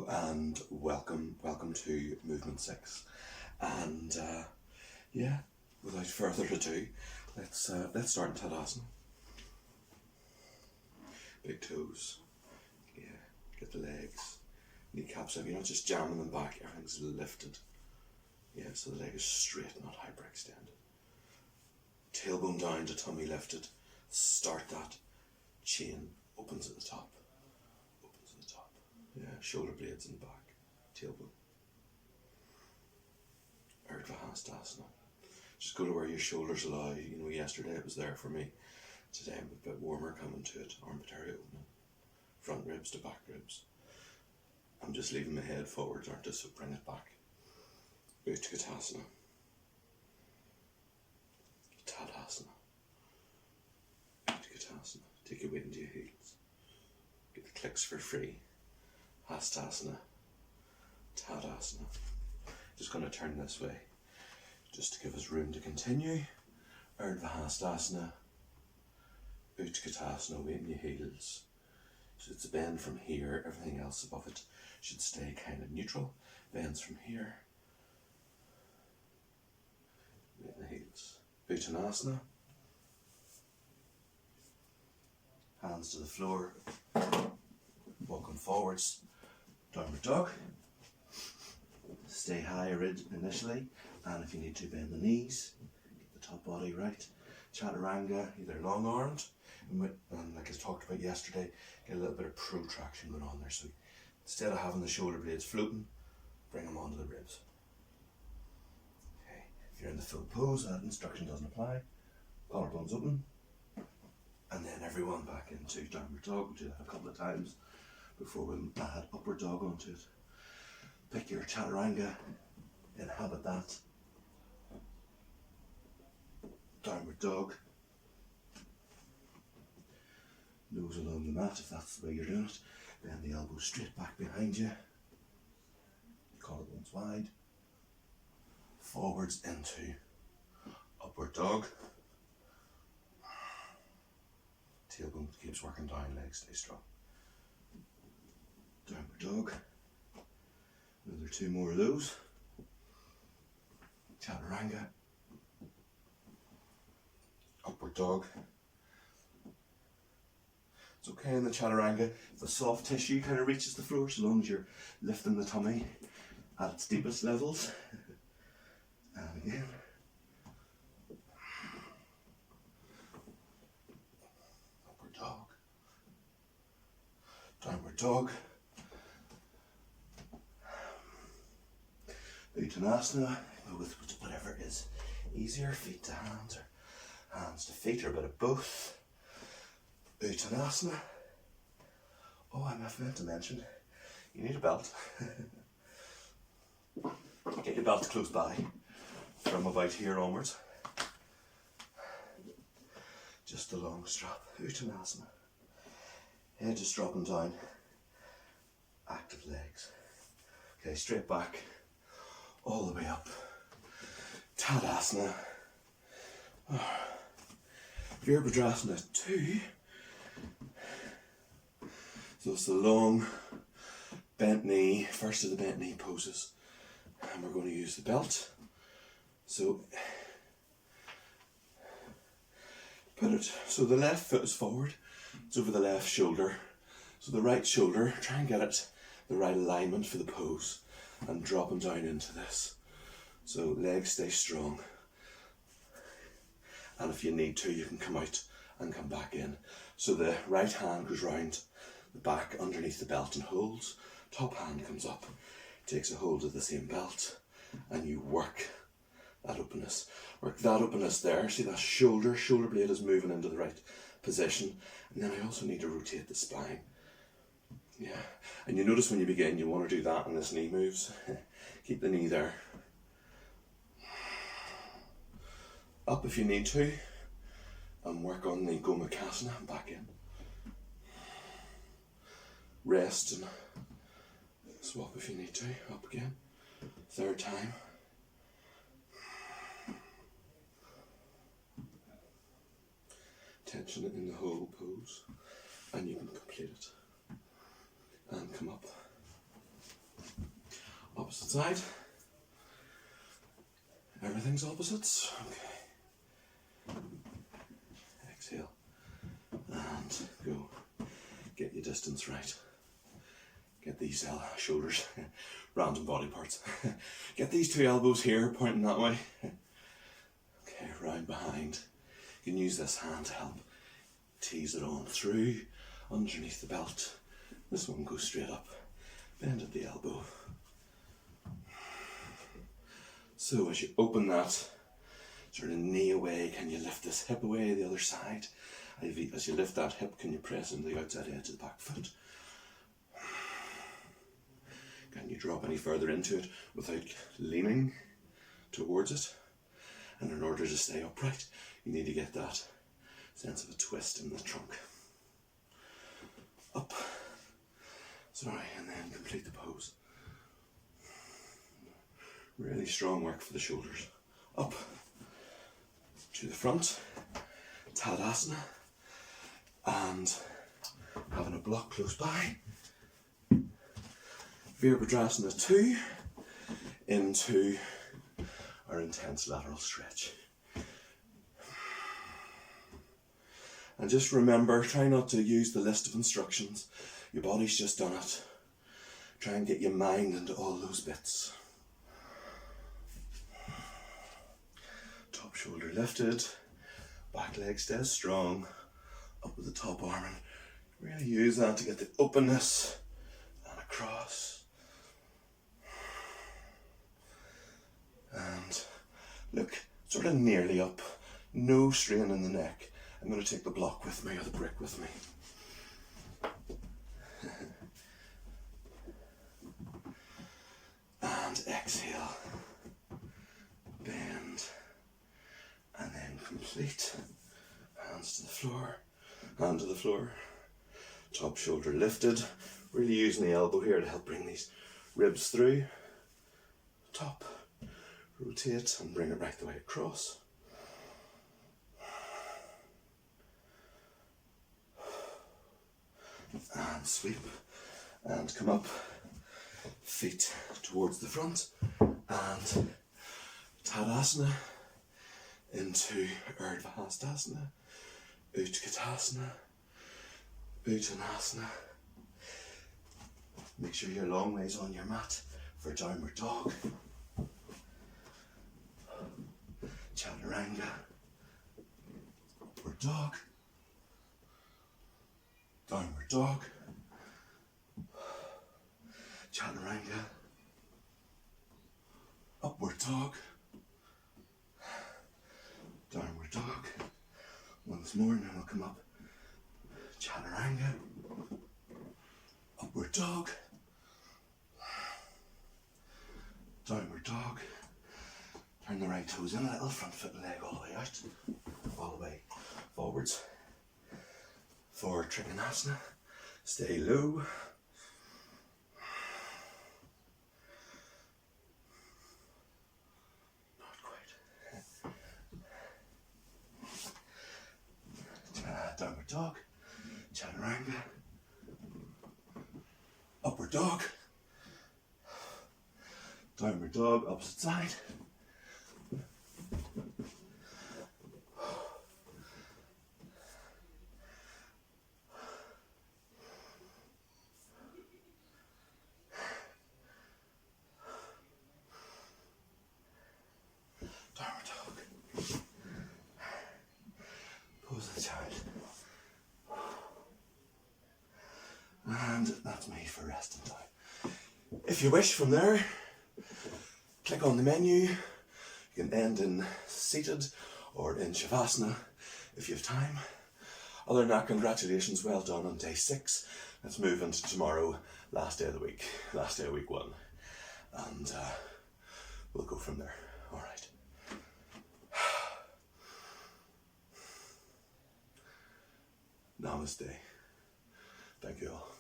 and welcome to Movement 6. And yeah, without further ado, let's start in Tadasana. Big toes, yeah, get the legs, kneecaps up, you're not just jamming them back, everything's lifted. Yeah, so the leg is straight, not hyperextended. Tailbone down to tummy lifted. Start that. Chain opens at the top. Opens at the top. Yeah, shoulder blades in the back. Tailbone. Urdhva Hastasana. Just go to where your shoulders lie. You know, yesterday it was there for me. Today I'm a bit warmer coming to it. Armpit area opening. Front ribs to back ribs. I'm just leaving my head forwards, aren't I? So bring it back. Utkatasana. Tadasana. Utkatasana. Take your weight into your heels. Get the clicks for free. Hastasana. Tadasana. Just going to turn this way, just to give us room to continue. Urdhva Hastasana. Utkatasana. Weight in your heels. So it's a bend from here. Everything else above it should stay kind of neutral. Bends from here. Weight in the heels. Uttanasana. Hands to the floor. Walking forwards. Downward dog. Stay high initially, and if you need to, bend the knees. Get the top body right. Chaturanga, either long armed, and like I talked about yesterday, get a little bit of protraction going on there. So instead of having the shoulder blades floating, bring them onto the ribs. Okay, if you're in the full pose, that instruction doesn't apply. Collarbones open, and then everyone back into downward dog. We'll do that a couple of times before we add upward dog onto it. Pick your chaturanga, inhabit that. Downward dog. Nose along the mat if that's the way you're doing it. Bend the elbows straight back behind you. Collarbones wide. Forwards into upward dog. Tailbone keeps working down, legs stay strong. Downward dog. Another two more of those. Chaturanga. Upward dog. It's okay in the chaturanga if the soft tissue kind of reaches the floor, so long as you're lifting the tummy at its deepest levels. And again. Upward dog. Downward dog. Uttanasana, go with whatever is easier, feet to hands or hands to feet or a bit of both. Uttanasana. Oh, I meant to mention, you need a belt. Get your belt close by, from about here onwards. Just a long strap. Uttanasana. Head just dropping down. Active legs. Okay, straight back. All the way up. Tadasana. Virabhadrasana 2. So it's the long bent knee, first of the bent knee poses. And we're going to use the belt. So put it so the left foot is forward. It's over the left shoulder. So the right shoulder, try and get it the right alignment for the pose. And dropping down into this. So legs stay strong. And if you need to, you can come out and come back in. So the right hand goes round the back underneath the belt and holds. Top hand comes up, takes a hold of the same belt, and you work that openness. Work that openness there. See that shoulder blade is moving into the right position. And then I also need to rotate the spine. Yeah, and you notice when you begin, you want to do that and this knee moves. Keep the knee there. Up if you need to, and work on the Gomukhasana and back in. Rest and swap if you need to, up again. Third time. Tension in the whole pose, and you can complete it. And come up. Opposite side. Everything's opposites. Okay. Exhale. And go. Get your distance right. Get these shoulders, random body parts. Get these two elbows here, pointing that way. Okay, round behind. You can use this hand to help tease it on through, underneath the belt. This one goes straight up. Bend at the elbow. So as you open that sort of knee away, can you lift this hip away the other side? As you lift that hip, can you press into the outside edge of the back foot? Can you drop any further into it without leaning towards it? And in order to stay upright, you need to get that sense of a twist in the trunk. Up. Sorry, and then complete the pose. Really strong work for the shoulders. Up to the front, Tadasana, and having a block close by. Virabhadrasana 2 into our intense lateral stretch. And just remember, try not to use the list of instructions. Your body's just done it. Try and get your mind into all those bits. Top shoulder lifted, back leg stays strong, up with the top arm, and really use that to get the openness and across. And look, sort of nearly up, no strain in the neck. I'm going to take the block with me, or the brick with me. And exhale, bend, and then complete. Hands to the floor, hand to the floor. Top shoulder lifted, really using the elbow here to help bring these ribs through. Top. Rotate and bring it right the way across. And sweep and come up. Feet towards the front and Tadasana into Urdhva Hastasana, Utkatasana, Uttanasana. Make sure you're long ways on your mat for downward dog. Chaturanga, upward dog, downward dog, chaturanga, upward dog, downward dog. Once more, and then we'll come up. Chaturanga, upward dog, downward dog. Turn the right toes in a little, front foot and leg all the way out, all the way forwards. For Trikonasana, stay low. Not quite. Downward dog, chaturanga, upward dog, downward dog, opposite side. Downward dog. Pose of the child. And that's me for resting time. If you wish from there, click on the menu. You can end in seated or in Shavasana if you have time. Other than that, congratulations, well done on day 6. Let's move into tomorrow, last day of the week, last day of week 1. And we'll go from there. All right. Namaste. Thank you all.